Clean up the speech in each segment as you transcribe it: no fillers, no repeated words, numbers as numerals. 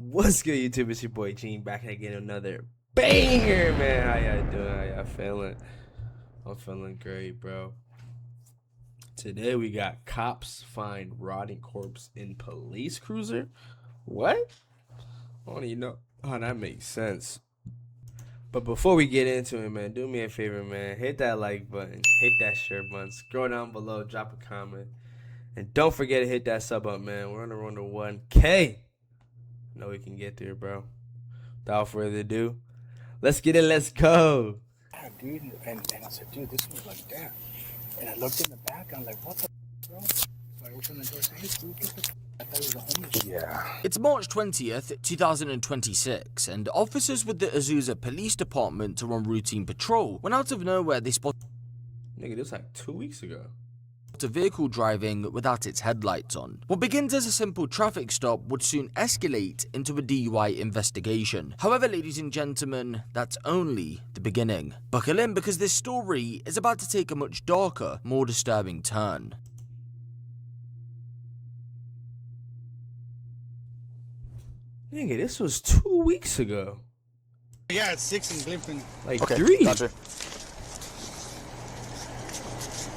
What's good, YouTube? It's your boy Gene back again, another banger, man. How y'all doing? How y'all feeling? I'm feeling great, bro. Today we got cops find rotting corpse in police cruiser. What? I don't even know how that makes sense. But before we get into it, man, do me a favor, man. Hit that like button, hit that share button, scroll down below, drop a comment, and don't forget to hit that sub up, man. We're on the road to 1K. Know we can get there, bro. Without further ado, let's get it. Let's go. Yeah, dude. And I said, dude, this was like that. And I looked in the back. I'm like, what the bro? So I opened the door. I said, hey, dude, get the. I thought it was a homeless. Yeah. It's March 20th, 2026, and officers with the Azusa Police Department are on routine patrol when out of nowhere they spot Nigga, this was like 2 weeks ago. a vehicle driving without its headlights on. What begins as a simple traffic stop would soon escalate into a DUI investigation. However, ladies and gentlemen, that's only the beginning. Buckle in because this story is about to take a much darker, more disturbing turn. Nigga, this was 2 weeks ago. Yeah, it's 6 in Glimpton. Like Okay, 3. gotcha.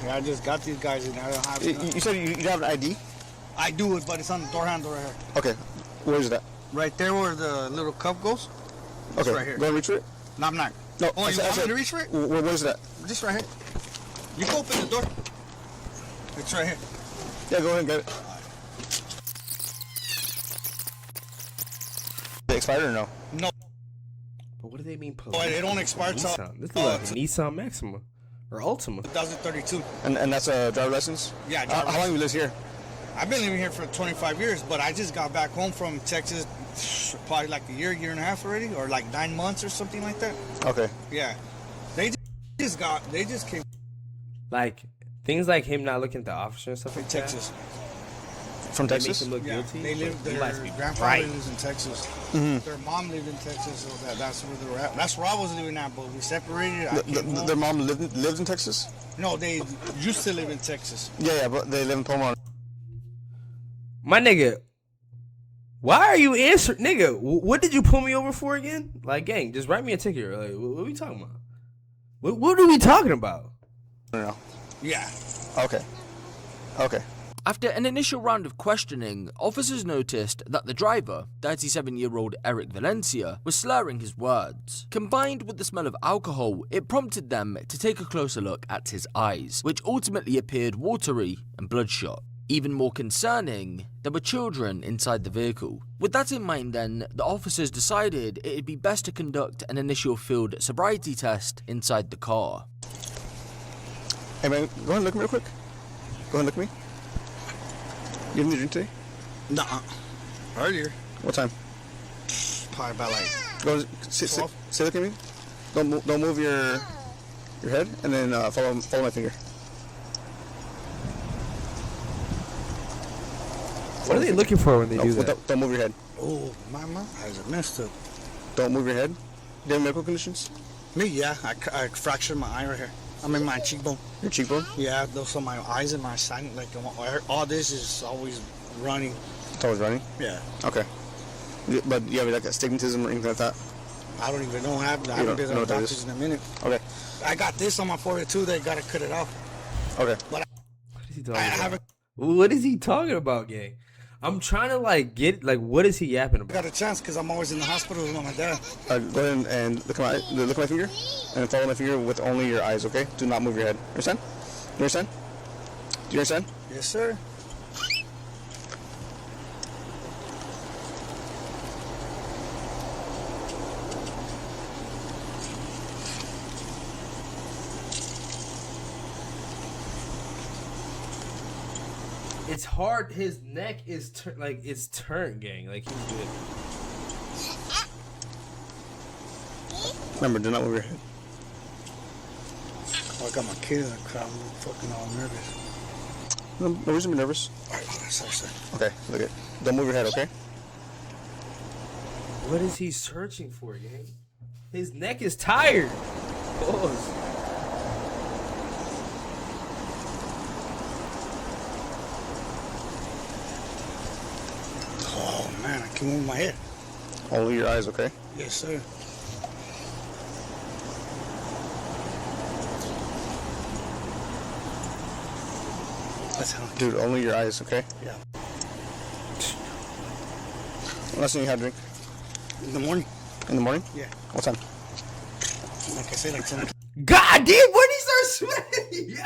Yeah, I just got these guys and I don't have. You said you have an ID? I do it, but it's on the door handle right here. Okay, where is that? Right there where the little cup goes. It's Okay, right here. go and reach for it. No, I'm not. No, Oh, you want me to reach for it? Where is that? Just right here. You can open the door. It's right here. Yeah, go ahead and get it. They expired or no? No, But what do they mean police? but it don't expire till Nissan. This is like a Nissan Maxima or Ultima. 2032. And that's a driver license? Yeah, How long you live here? I've been living here for 25 years, but I just got back home from Texas probably like a year and a half already, or like 9 months or something like that. Okay. Yeah. They just came Like things like him not looking at the officer and stuff from like Texas. From that. They make Texas? him look Yeah, guilty. they live. He Their must be grandfather right. lives in Texas. Mm-hmm. Their mom lived in Texas, so that's where they were at. That's where I was living at, but we separated. I came home. Their mom lived in Texas? No, they used to live in Texas. Yeah, but they live in Pomona. My nigga, why are you answering? Nigga, what did you pull me over for again? Like, gang, just write me a ticket. Like, what are we talking about? What are we talking about? No. Yeah. Okay. Okay. After an initial round of questioning, officers noticed that the driver, 37-year-old Eric Valencia, was slurring his words. Combined with the smell of alcohol, it prompted them to take a closer look at his eyes, which ultimately appeared watery and bloodshot. Even more concerning, there were children inside the vehicle. With that in mind then, the officers decided it'd be best to conduct an initial field sobriety test inside the car. Hey man, go ahead and look at me real quick. Go ahead and look at me. You have any drink today? Nuh-uh. Earlier. What time? Probably about like. Go sit, look at me. Don't move your head, and then follow my finger. What are they looking for when they do that? Don't move your head. Oh, my eyes are messed up. Don't move your head. Do you have medical conditions? Me, yeah. I fractured my eye right here. I mean my cheekbone. Your cheekbone? Yeah, those are my eyes and my side. Like all this is always running. It's always running? Yeah. Okay. But you have like astigmatism or anything like that? I don't even know what happened. I haven't been to the doctors in a minute. Okay. I got this on my forehead too. They gotta cut it off. Okay. What is he talking I about? haven't What is he talking about, gang? I'm trying to like get like what is he yapping about? got a chance because I'm always in the hospital with my dad. Go ahead and look at my finger, and follow my finger with only your eyes. Okay? Do not move your head. Understand? You understand? Do you understand? Yes, sir. It's hard. His neck is it's turned, gang. Like he's good. Remember, do not move your head. Oh, I got my kid in the crowd. I'm fucking all nervous. No reason to be nervous. All right, sorry. Okay. Look it. Don't move your head. Okay? What is he searching for, gang? His neck is tired. Pause. Oh man, I can't move my head. Only your eyes, okay? Yes, sir. That's how. Dude, only your eyes, okay? Yeah. Last thing you had to drink? In the morning. In the morning? Yeah. What time? Like I said, like 10 o'clock. God damn, when did he start sweating?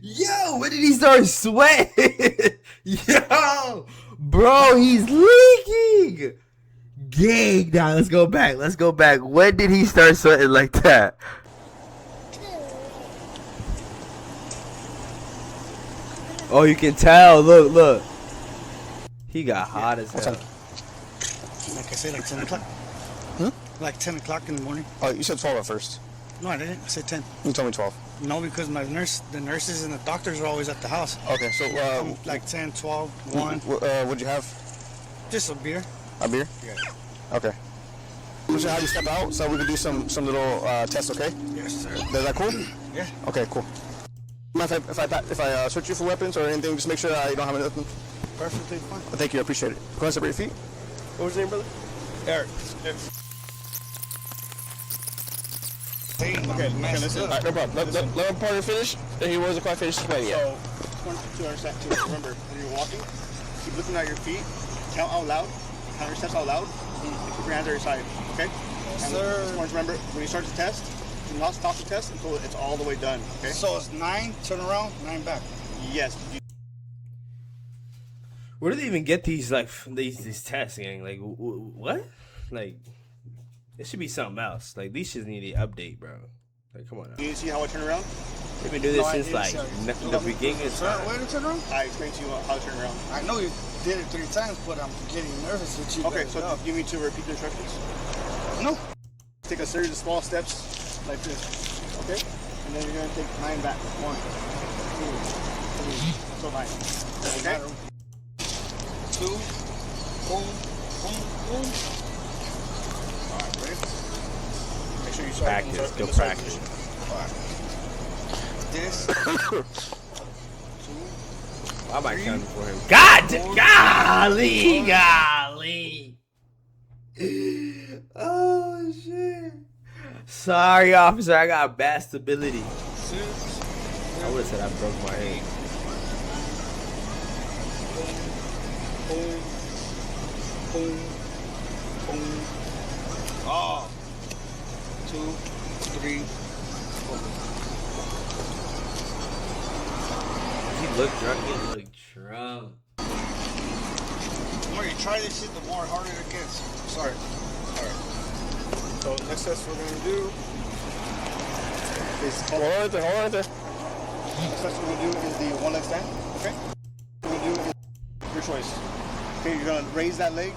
Yo, when did he start sweating? Yo, bro, he's leaking. Gang, now let's go back. Let's go back. When did he start sweating like that? Oh, you can tell. Look, look. He got hot as hell. Like I said, like 10 o'clock. Huh? Like 10 o'clock in the morning. Oh, you said 12 at first. No, I didn't. I said 10. You told me 12. No, because the nurses and the doctors are always at the house. Okay, so, Like 10, 12, 1. What'd you have? Just a beer. A beer? Yeah. Okay. I'm just gonna have you step out so we can do some little tests, okay? Yes, sir. Is that cool? Yeah. Okay, cool. Mind if I search you for weapons or anything, just make sure that you don't have anything. Perfectly fine. Thank you, I appreciate it. Go ahead and separate your feet. What was your name, brother? Eric. Okay, listen. All right, no problem. Let my partner finish, and he wasn't quite finished explaining yet. So, just want to understand too. Remember, when you're walking, keep looking at your feet, count out loud, count your steps out loud, and keep your hands at your side, okay? Yes, and sir. just want to remember, when you start the test, do not stop the test until it's all the way done, okay? So it's 9, turn around, 9 back. Yes. Where do they even get these like these tests, gang? Like what? Like it should be something else. Like these shits need an update, bro. Like come on now. You see how I turn around? They've been doing this since like the beginning of time. Where to turn around? I explained to you how to turn around. I know you did it 3 times, but I'm getting nervous with you. Okay, guys so up. you need to repeat the instructions. No. Take a series of small steps like this, okay? And then you're gonna take 9 back. 1, 2, 3, until 9. Okay? 2, boom, boom, boom. Alright, ready? Make sure you start Practice, in go the practice. circle. Alright. This. I might count it for him. Golly. Oh shit. Sorry, officer. I got bad stability. 6. I would have said I broke my hand. Boom, boom, boom. Oh. 2, 3, 4. He looked drunk. He looked drunk. The more you try this shit, the more harder it gets. Sorry. Alright. So next test we're gonna do is Hold on right there, hold on right there. next test we're gonna do is the one leg stand. Okay? What we're gonna do is your choice. Okay, you're gonna raise that leg.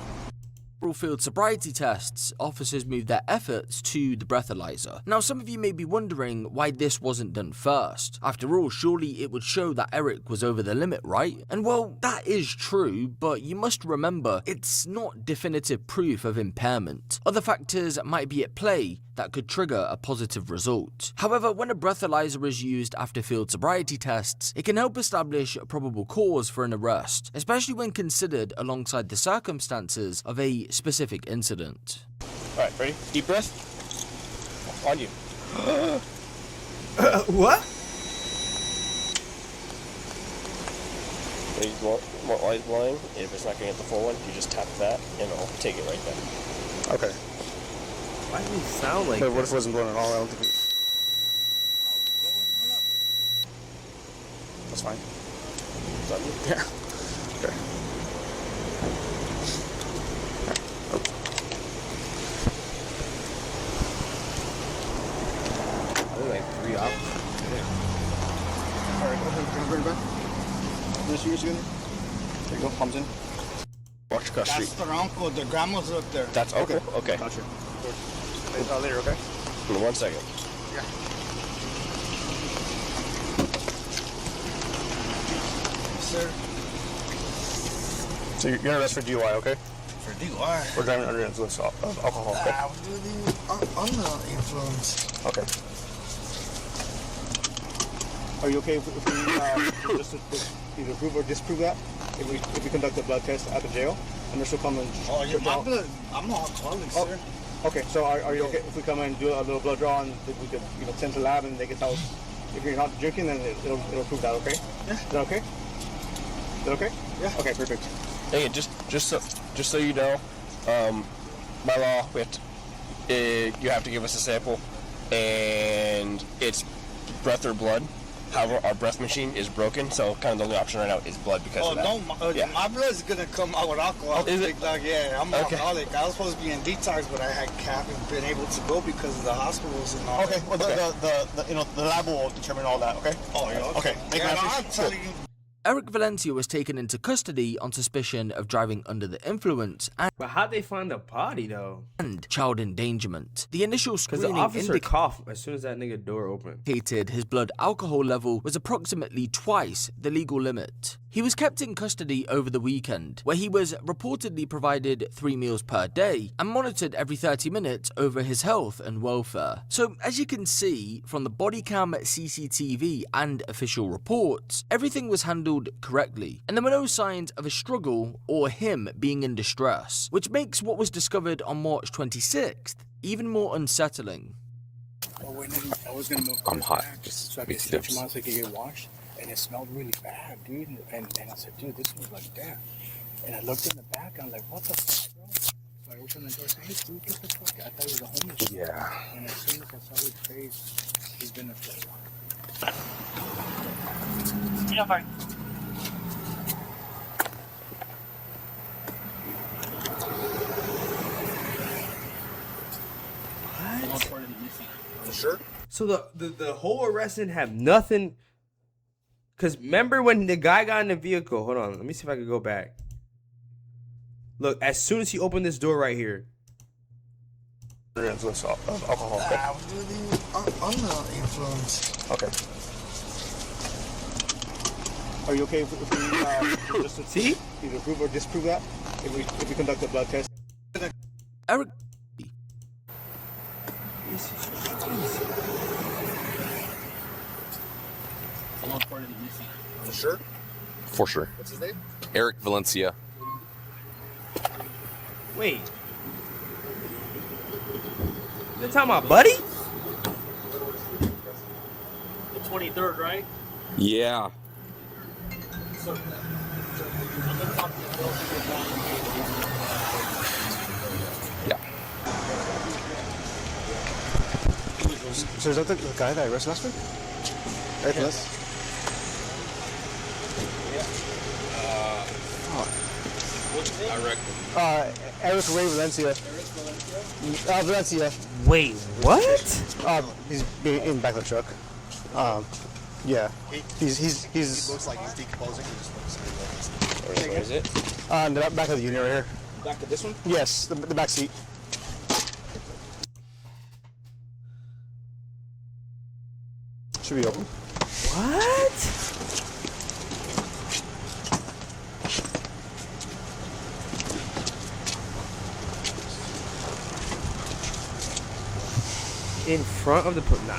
Field sobriety tests, officers moved their efforts to the breathalyzer. Now, some of you may be wondering why this wasn't done first. After all, surely it would show that Eric was over the limit, right? And well, that is true, but you must remember, it's not definitive proof of impairment. Other factors might be at play that could trigger a positive result. However, when a breathalyzer is used after field sobriety tests, it can help establish a probable cause for an arrest, especially when considered alongside the circumstances of a specific incident. All right, ready? Deep breath. On you. What? More eyes blind. If it's not going to get the full one, you just tap that and it'll take it right then. Okay. Why does he sound like But what that? if it wasn't blowing at all? I don't think it... That's fine. Done. Yeah. Okay. They're like 3 options. All right, go ahead. Bring it back. Finish yours again. There you go. Palms in. Watch across the That's street. their uncle. Their grandma's up there. That's okay. Okay. Gotcha. Later, okay? In 1 second. Sir. So you're gonna arrest for DUI, okay? For DUI. We're driving under the influence of alcohol, okay? On the influence. Okay. Are you okay if we just either prove or disprove that? If we conduct a blood test at the jail? and they're still coming. Oh, yeah, my blood. I'm an alcoholic, Oh. sir. Okay, so are you okay if we come and do a little blood draw and we could, send to the lab and they can tell us if you're not drinking, then it'll prove that, okay? Yeah. Is that okay? Is that okay? Yeah. Okay, perfect. Hey, just so you know, by law, you have to give us a sample, and it's breath or blood. However, our breath machine is broken, so kind of the only option right now is blood because Oh, of that. no, Yeah. my blood's gonna come out with alcohol. Is it? Like, yeah, I'm an Okay. alcoholic. I was supposed to be in detox, but I haven't been able to go because of the hospitals and all Okay, that. well, the lab will determine all that, okay? Oh, yeah, Okay, make Yeah, an no, effort. I'm telling you. Eric Valencia was taken into custody on suspicion of driving under the influence But how'd they find the body though? and child endangerment. The initial Because the screening officer coughed as soon as that nigga door opened. indicated his blood alcohol level was approximately twice the legal limit. He was kept in custody over the weekend, where he was reportedly provided 3 meals per day and monitored every 30 minutes over his health and welfare. So, as you can see from the body cam, CCTV and official reports, everything was handled correctly, and there were no signs of a struggle or him being in distress, which makes what was discovered on March 26th even more unsettling. Well, when I was gonna move I'm hot. back, Just so I could make see if tips. your mom could get washed, and it smelled really bad, dude. And I said, dude, this smells like death. And I looked in the back, and I'm like, what the fuck, bro? So I opened the door and said, hey, dude, get the fuck out. I thought he was a homeless guy. Yeah. And as soon as I saw his face, he's been there for a while. For sure. So the whole arrest didn't have nothing. Cause remember when the guy got in the vehicle? Hold on, let me see if I can go back. Look, as soon as he opened this door right here, Under influence of alcohol, okay? I was really under influence. Okay. Are you okay if we just See? either prove or disprove that? If we conduct a blood test? Eric For sure. For sure. What's his name? Eric Valencia. wait. You talking about Buddy? The 23rd, right? Yeah. Yeah. So is that the guy that I arrested last week? Eric Valencia? Eric Ray Valencia. Valencia. Wait, what? He's in the back of the truck. Yeah. He's Looks like he's decomposing. Where is it? on the back of the unit right here. Back to this one? Yes, the back seat. Should be open. What? In front of the nah.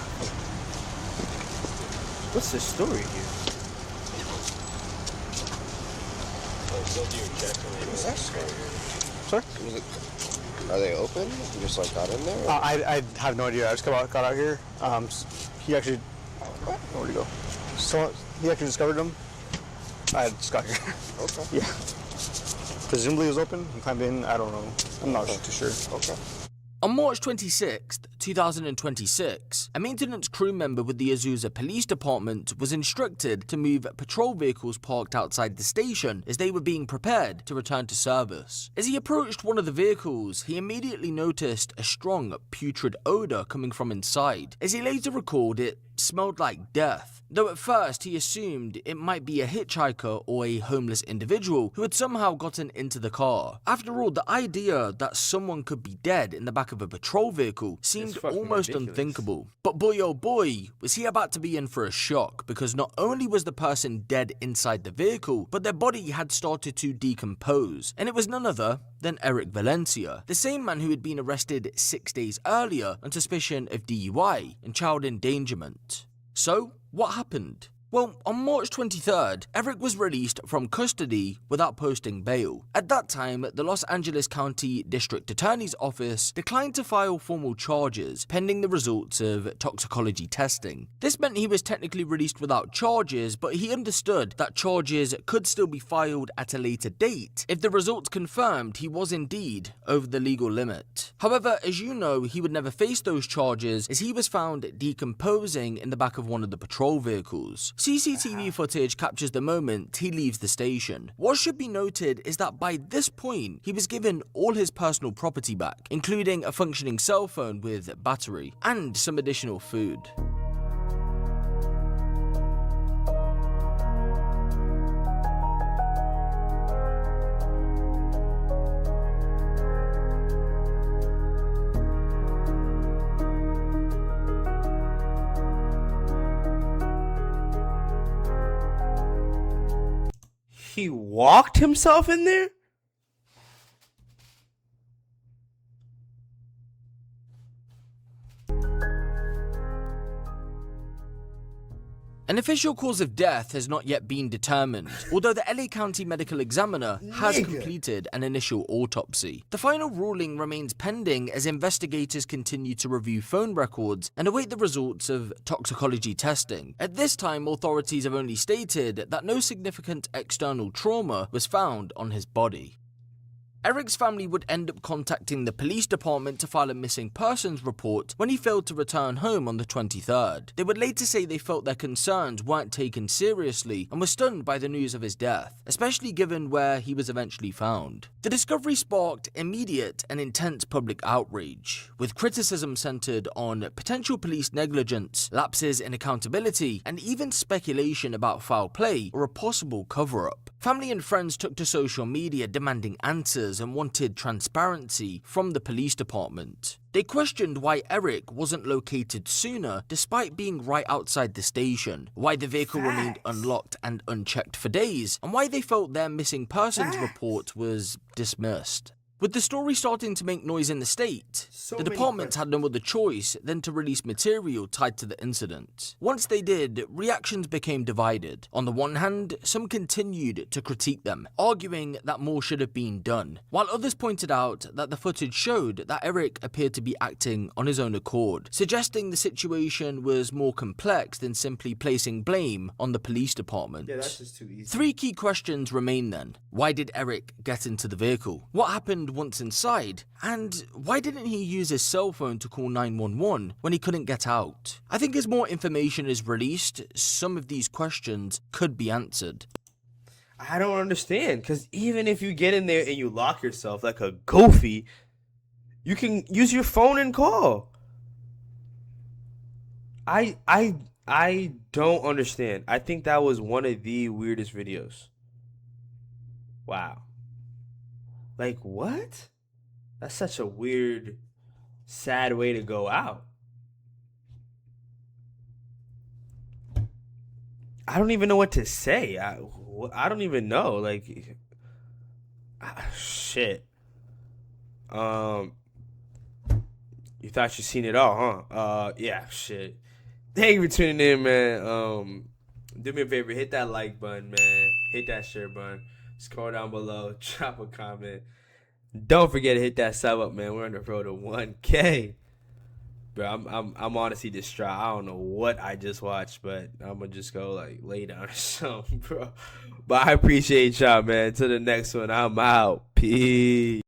What's the story here? Sorry? Are they open? You just like got in there? I have no idea. I just got out here. He actually. Where'd he go? So he actually discovered them. I just got here. Okay. Yeah. Presumably it was open. He climbed in. I don't know. I'm not too sure. Okay. On March 26, 2026, a maintenance crew member with the Azusa Police Department was instructed to move patrol vehicles parked outside the station as they were being prepared to return to service. As he approached one of the vehicles, he immediately noticed a strong, putrid odor coming from inside. As he later recalled, it smelled like death, though at first he assumed it might be a hitchhiker or a homeless individual who had somehow gotten into the car. After all, the idea that someone could be dead in the back of a patrol vehicle seemed fucking almost ridiculous. unthinkable. But boy oh boy, was he about to be in for a shock, because not only was the person dead inside the vehicle, but their body had started to decompose, and it was none other than Eric Valencia, the same man who had been arrested 6 days earlier on suspicion of DUI and child endangerment. So, what happened? Well, on March 23rd, Eric was released from custody without posting bail. At that time, the Los Angeles County District Attorney's Office declined to file formal charges pending the results of toxicology testing. This meant he was technically released without charges, but he understood that charges could still be filed at a later date if the results confirmed he was indeed over the legal limit. However, as you know, he would never face those charges as he was found decomposing in the back of one of the patrol vehicles. CCTV footage captures the moment he leaves the station. What should be noted is that by this point, he was given all his personal property back, including a functioning cell phone with battery, and some additional food. He walked himself in there? An official cause of death has not yet been determined, although the LA County Medical Examiner has completed an initial autopsy. The final ruling remains pending as investigators continue to review phone records and await the results of toxicology testing. At this time, authorities have only stated that no significant external trauma was found on his body. Eric's family would end up contacting the police department to file a missing persons report when he failed to return home on the 23rd. They would later say they felt their concerns weren't taken seriously and were stunned by the news of his death, especially given where he was eventually found. The discovery sparked immediate and intense public outrage, with criticism centered on potential police negligence, lapses in accountability, and even speculation about foul play or a possible cover-up. Family and friends took to social media demanding answers and wanted transparency from the police department. They questioned why Eric wasn't located sooner despite being right outside the station, why the vehicle remained unlocked and unchecked for days, and why they felt their missing persons report was dismissed. With the story starting to make noise in the state, the department had no other choice than to release material tied to the incident. Once they did, reactions became divided. On the one hand, some continued to critique them, arguing that more should have been done, while others pointed out that the footage showed that Eric appeared to be acting on his own accord, suggesting the situation was more complex than simply placing blame on the police department. Yeah, that's just too easy. Three key questions remain then. Why did Eric get into the vehicle? What happened once inside? And why didn't he use his cell phone to call 911 when he couldn't get out? I think as more information is released, some of these questions could be answered. I don't understand, because even if you get in there and you lock yourself like a goofy, you can use your phone and call. I don't understand. I think that was one of the weirdest videos. Wow. Like, what? That's such a weird, sad way to go out. I don't even know what to say. I don't even know. Like, shit. You thought you seen it all, huh? Yeah, shit. Thank you for tuning in, man. Do me a favor, hit that like button, man. Hit that share button. Scroll down below, drop a comment. Don't forget to hit that sub up, man. We're on the road to 1K. Bro, I'm honestly distraught. I don't know what I just watched, but I'm gonna just go like lay down or something, bro. But I appreciate y'all, man. Till the next one, I'm out. Peace.